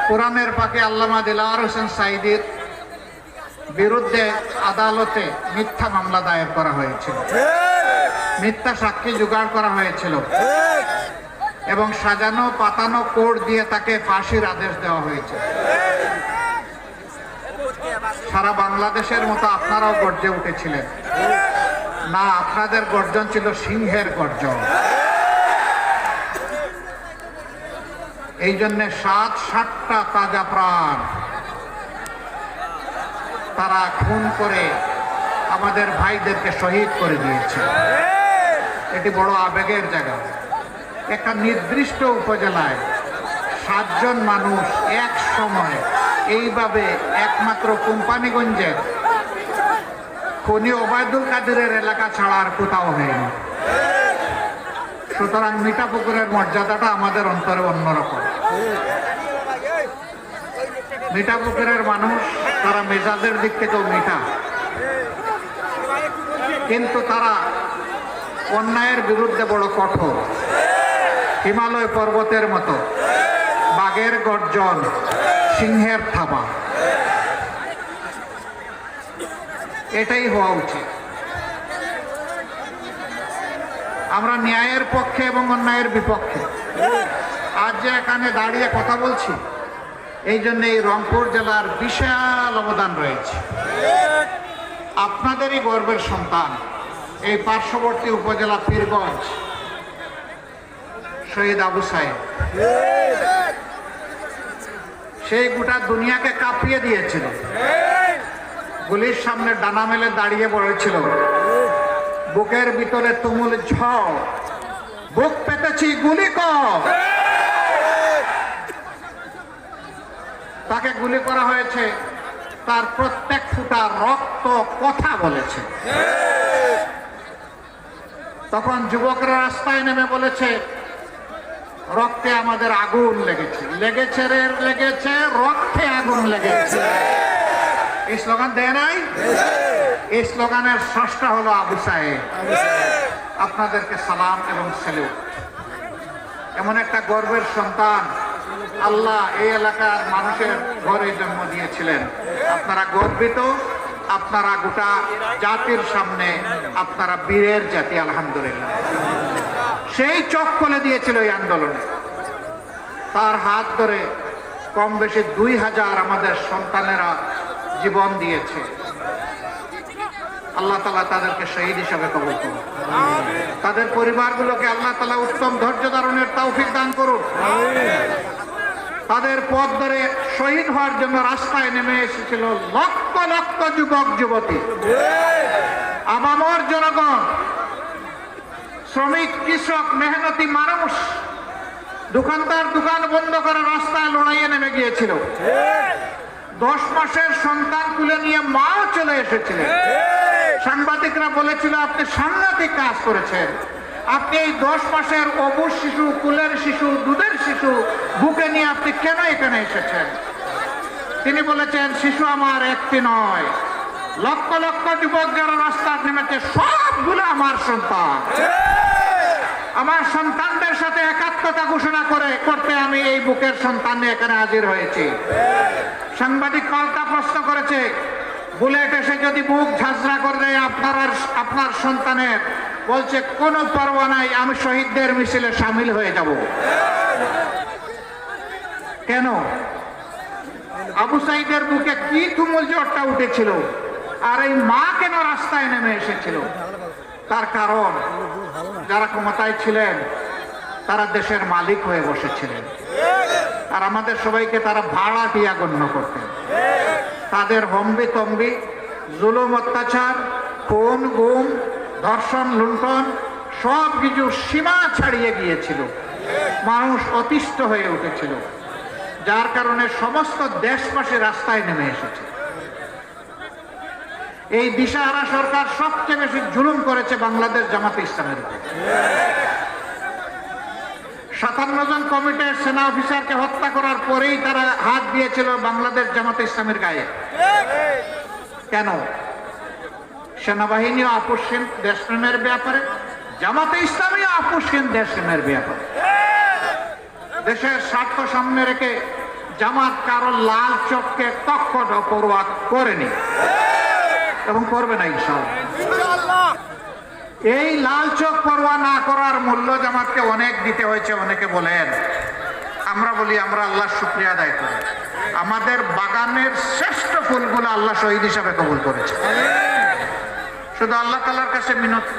কোরআনের পাকে আল্লামা দিলওয়ার হোসেন সাঈদীর বিরুদ্ধে আদালতে মিথ্যা মামলা দায়ের করা হয়েছিল, মিথ্যা সাক্ষী জোগাড় করা হয়েছিল এবং সাজানো পাতানো কোর্ট দিয়ে তাকে ফাঁসির আদেশ দেওয়া হয়েছে। সারা বাংলাদেশের মতো আপনারাও গর্জে উঠেছিলেন না? আপনাদের গর্জন ছিল সিংহের গর্জন। এই জন্য 7-7টা তাজা প্রাণ তারা খুন করে আমাদের ভাইদেরকে শহীদ করে দিয়েছে। এটি বড় আবেগের জায়গা। একটা নির্দিষ্ট উপজেলায় 7 জন মানুষ এক সময় এইভাবে একমাত্র কোম্পানিগঞ্জের খনি ওবায়দুল কাদেরের এলাকা ছাড়া আর কোথাও হয়নি। সুতরাং মিঠাপুকুরের মর্যাদাটা আমাদের অন্তরে অন্যরকম। মিঠাপুকুরের মানুষ তারা মেজাজের দিক থেকেও মিঠা, কিন্তু তারা অন্যায়ের বিরুদ্ধে বড় কঠোর, হিমালয় পর্বতের মতো, বাঘের গর্জন, সিংহের থাবা। এটাই হওয়া উচিত। আমরা ন্যায়ের পক্ষে এবং অন্যায়ের বিপক্ষে। আজ যে এখানে দাঁড়িয়ে কথা বলছি, এই জন্য এই রংপুর জেলার বিশাল অবদান রয়েছে। আপনাদেরই গর্বের সন্তান এই পার্শ্ববর্তী উপজেলা পীরগঞ্জ শহীদ আবু সাইদ, সেই গোটা দুনিয়াকে কাঁপিয়ে দিয়েছিল। গুলির সামনে ডানা মেলে দাঁড়িয়ে পড়েছিল, বুকের ভিতরে তুমুল ঝড়, বুক পেতেছি গুলি কর। তাকে গুলি করা হয়েছে, তার প্রত্যেক ফুটা রক্ত কথা বলেছে। তখন যুবকরা রাস্তায় নেমে বলেছে, রক্তে আমাদের আগুন লেগেছে, লেগেছে রে লেগেছে, রক্তে আগুন লেগেছে। এই স্লোগান দেয় নাই? এই স্লোগানের স্রষ্টা হলো আবু সাইদ। আপনাদেরকে সালাম এবং স্যালুট। এমন একটা গর্বের সন্তান আল্লাহ এই এলাকার মানুষের ঘরে জন্ম দিয়েছিলেন। আপনারা গর্বিত, আপনারা গোটা জাতির সামনে আপনারা বীরের জাতি, আলহামদুলিল্লাহ। সেই চোখ খুলে দিয়েছিল এই আন্দোলনে। তার হাত ধরে কম বেশি 2000 আমাদের সন্তানেরা জীবন দিয়েছে। আল্লাহ তাআলা তাদেরকে শহীদ হিসাবে কবুল করুন। তাদের পরিবারগুলোকে আল্লাহ তাআলা উত্তম ধৈর্য ধারণের তৌফিক দান করুন। তাদের পথ ধরে শহীদ হওয়ার জন্য রাস্তায় নেমে এসেছিল লক্ষ লক্ষ যুবক যুবতী, আপামর জনগণ, শ্রমিক, কৃষক, মেহনতি মানুষ, দোকানদার দোকান বন্ধ করে রাস্তায় লড়াইয়ে নেমে গিয়েছিল। 10 মাসের সন্তান তুলে নিয়ে মা চলে এসেছিলেন। সাংবাদিকরা বলেছিল, আপনি সাংঘাতিক কাজ করেছেন। আপনি এই 10 মাসের অবুজ শিশু, কুলের শিশু, দুধের শিশু বুকে নিয়ে আপনি কেন এখানে এসেছেন? তিনি বলেছেন, শিশু আমার একটি নয়, লক্ষ লক্ষ যুবক যারা রাস্তায় নেমেছে সবগুলো আমার সন্তান। আমার সন্তানদের সাথে একাত্মতা ঘোষণা করতে আমি এই বুকের সন্তান নিয়ে এখানে হাজির হয়েছি। সাংবাদিক পাল্টা প্রশ্ন করেছে, বুলেট এসে যদি বুক ঝাঁঝরা করে দেয় আপনার সন্তানের, বলছে কোনো পরোয়া নাই, আমি শহীদদের মিছিলে সামিল হয়ে যাব। কেন? আবু সাইদের বুকে কি তুমুল জ্বরটা উঠেছিল, আর এই মা কেন রাস্তায় নেমে এসেছিল? তার কারণ যারা ক্ষমতায় ছিলেন তারা দেশের মালিক হয়ে বসেছিলেন, আর আমাদের সবাইকে তারা ভাড়া দিয়া গণ্য করতেন। তাদের হম্বি তম্বি, জুলুম, অত্যাচার, খুন, গুম, ধর্ষণ, লুণ্ঠন সব কিছু সীমা ছাড়িয়ে গিয়েছিল। মানুষ অতিষ্ঠ হয়ে উঠেছিল, যার কারণে সমস্ত দেশবাসী রাস্তায় নেমে এসেছে। এই দিশাহারা সরকার সবচেয়ে বেশি জুলুম করেছে বাংলাদেশ জামাতে ইসলামের উপর। 57 জন কমিটির সেনা অফিসারকে হত্যা করার পরেই তারা হাত দিয়েছিল বাংলাদেশ জামাতে ইসলামের গায়ে। কেন? সেনাবাহিনীও আপোষহীন দেশপ্রেমের ব্যাপারে, জামাতে ইসলামীও আপোষহীন দেশপ্রেমের ব্যাপারে। দেশের স্বার্থ সামনে রেখে জামাত কারো লাল চোখকে তক্কট পরোয়া করেনি এবং করবে না ইনশাআল্লাহ। এই লাল চোখ পরোয়া না করার মূল্য জামাতকে অনেক দিতে হয়েছে। অনেকে বলেন, আমরা বলি আমরা আল্লাহর শুকরিয়া আদায় করি, আমাদের বাগানের শ্রেষ্ঠ ফুলগুলো আল্লাহ শহীদ হিসাবে কবুল করেছে। শুধু আল্লাহ তাআলার কাছে মিনতি,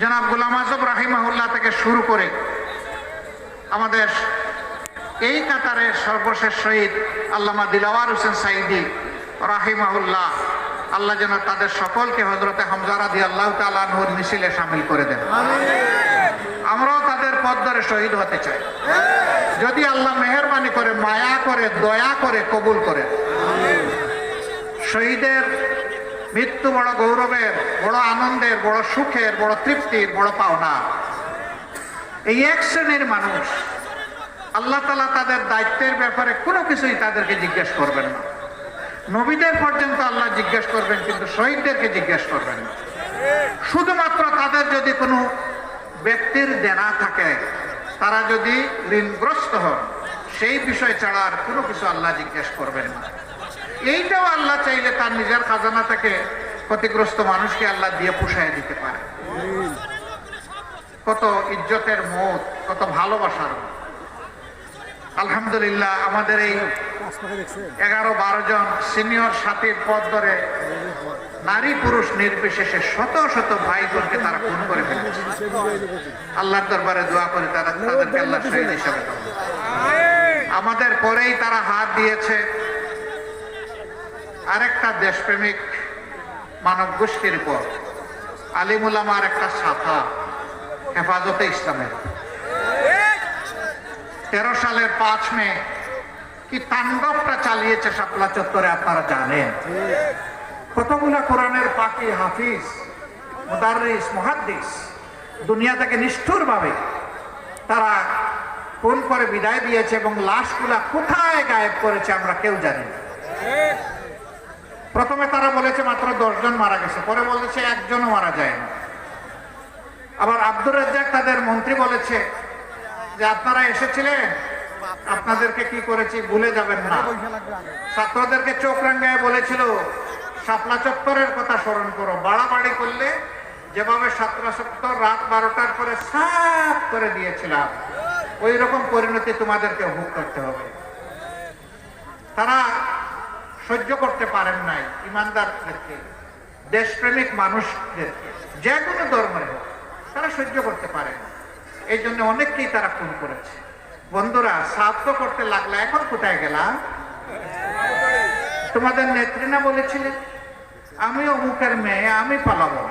জনাব গোলাম আযম রাহিমাহুল্লাহ থেকে শুরু করে আমাদের এই কাতারের সর্বশেষ শহীদ আল্লামা দিলওয়ার হোসেন সাঈদী রাহিমাহুল্লাহ, আল্লাহ যেন তাদের সকলকে হযরতে হামজা রাদিয়াল্লাহু তাআলা আনহুর মিছিলে শামিল করে দেন। আমরাও তাদের পথ ধরে শহীদ হতে চাই, যদি আল্লাহ মেহেরবানি করে, মায়া করে, দয়া করে কবুল করে। শহীদের মৃত্যু বড় গৌরবের, বড় আনন্দের, বড় সুখের, বড় তৃপ্তির, বড় পাওনা। এই এক শ্রেণীর মানুষ, আল্লাহ তাআলা তাদের দায়িত্বের ব্যাপারে কোনো কিছুই তাদেরকে জিজ্ঞেস করবেন না। নবীদের পর্যন্ত আল্লাহ জিজ্ঞেস করবেন, কিন্তু শহীদদেরকে জিজ্ঞেস করবেন না। শুধুমাত্র তাদের যদি কোনো ব্যক্তির দেনা থাকে, তারা যদি ঋণগ্রস্ত হন, সেই বিষয় ছাড়া আর কোনো কিছু আল্লাহ জিজ্ঞেস করবেন না। এইটাও আল্লাহ চাইলে তার নিজের খাজানা থেকে ক্ষতিগ্রস্ত মানুষকে আল্লাহ দিয়ে পুষায় দিতে পারে। কত ইজ্জতের মত, কত ভালোবাসার মত। আলহামদুলিল্লাহ, আমাদের এই 11-12 জন সিনিয়র সাথীর পথ ধরে নারী পুরুষ নির্বিশেষে শত শত ভাই বোনকে তারা খুন করে ফেলেছে। আল্লাহর দরবারে দোয়া করে তাদেরকে আল্লাহ শহীদ হিসাবে কবুল করুন। আমাদের পরেই তারা হাত দিয়েছে আরেকটা দেশপ্রেমিক মানব গোষ্ঠীর উপর, আলিম উলামার একটা শাখা, হেফাজতে ইসলামের। 13 সালের 5 মে কি তাণ্ডবটা চালিয়েছে শাপলা চত্বরে আপনারা জানেন। কতগুলা কোরআনের পাকি হাফিজ, মুদাররিস, মুহাদ্দিস দুনিয়া থেকে নিষ্ঠুরভাবে তারা খুন করে বিদায় দিয়েছে, এবং লাশগুলা কোথায় গায়েব করেছে আমরা কেউ জানি না। প্রথমে তারা বলেছে মাত্র 10 জন মারা গেছে, পরে বলেছে 1 জনও মারা যায় না। আবার আব্দুর রাজ্জাক তাদের মন্ত্রী বলেছে যে আপনারা এসেছিলেন, আপনাদেরকে কি করেছি ভুলে যাবেন না। ছাত্রদেরকে চোখ রাঙায় বলেছিল শাপলা চত্বরের কথা স্মরণ করো, বাড়াবাড়ি করলে যেভাবে শাপলা চত্বর রাত 12টার পরে সাফ করে দিয়েছিলাম, ওই রকম পরিণতি তোমাদেরকে ভোগ করতে হবে। তারা সহ্য করতে পারেন নাই ইমানদারদেরকে, দেশপ্রেমিক মানুষদেরকে, যে কোনো ধর্মের হোক, তারা সহ্য করতে পারে না। এই জন্য অনেককেই তারা খুন করেছে। বন্ধুরা, সাহায্য করতে লাগলে এখন কোথায় গেলাম? তোমাদের নেত্রী না বলেছিলেন আমি অমুকের মেয়ে, আমি পালাবো।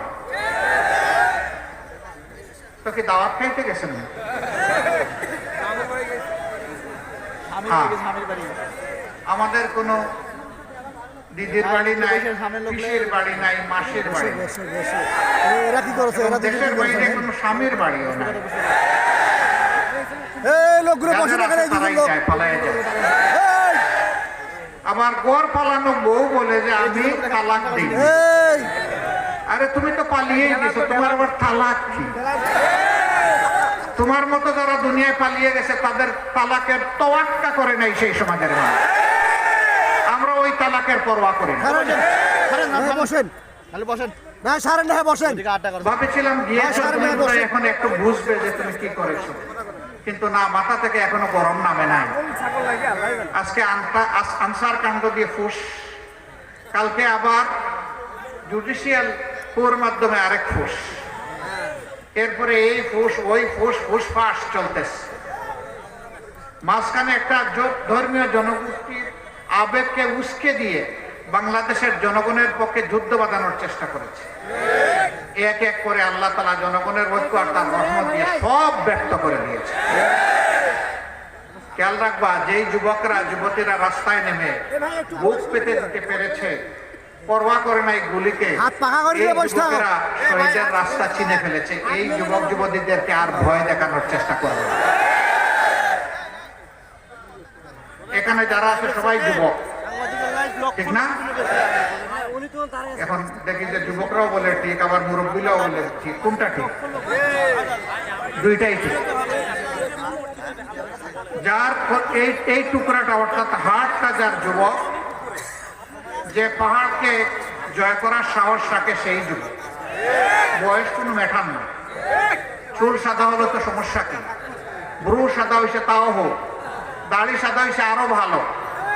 তো কি দাওয়াত খাইতে গেছেন? আমাদের কোনো দিদির বাড়ি নাই, পিসির বাড়ি নাই, মাসির বাড়ি, দেশের বাইরে কোনো স্বামীর বাড়িও নাই। আবার গড় পালানো বউ বলে যে আমি তালাক দিই। আরে তুমি তো পালিয়েই গেছো, তোমার আবার তালাক কি? তোমার মতো যারা দুনিয়ায় পালিয়ে গেছে তাদের তালাকের তোয়াক্কা করে নাই সেই সমাজের মানুষ। আমরা ওই তালাকের পরোয়া করি না। ভাবেছিলাম গিয়েছো এখন একটু বুঝবে যে তুমি কি করেছো, কিন্তু না, মাথা থেকে এখনো গরম নামে নাই। আজকে আনসার কাণ্ড দিয়ে ফুস, কালকে আবার জুডিশিয়াল কোর মাধ্যমে আরেক ফুস, এরপরে এই ফুস ওই ফুস, ফুস ফাঁস চলতেছে। মাঝখানে একটা ধর্মীয় জনগোষ্ঠীর আবেগকে উস্কে দিয়ে বাংলাদেশের জনগণের পক্ষে যুদ্ধ বাঁধানোর চেষ্টা করেছে। এক এক করে আল্লাহ তাআলা জনগণের ঐক্য আর তার রহমত দিয়ে সব ব্যক্ত করে দিয়েছে। খেয়াল রাখবা, যেই যুবকরা যুবতীরা রাস্তায় নেমে বুক পেতে দিতে পেরেছে, পরোয়া করে নাই গুলিকে, যুবকেরা শহীদের রাস্তা চিনে ফেলেছে। এই যুবক যুবতীদেরকে আর ভয় দেখানোর চেষ্টা করবে। এখানে যারা আছে সবাই যুবক, ঠিক না? এখন দেখি যে যুবকরাও বলে ঠিক, আবার মুরব্বীরাও বলে ঠিক। কোনটা ঠিক? দুইটাই ঠিক। যার এই টুকরাটা অর্থাৎ হাড়টা যার যুবক, যে পাহাড়কে জয় করার সাহস রাখে সেই যুবক। বয়স কোনো ম্যাটার না। চুল সাদা হলো তো সমস্যা কি, ব্রু সাদা হয়েছে তাও হোক, দাড়ি সাদা হয়েছে আরো ভালো,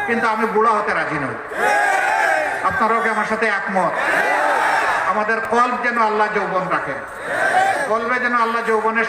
কিন্তু আমি বুড়া হতে রাজি নই। আপনারাও কি আমার সাথে একমত? আমাদের কল্প যেন আল্লাহ যৌবন রাখেন, কল্পে যেন আল্লাহ যৌবনের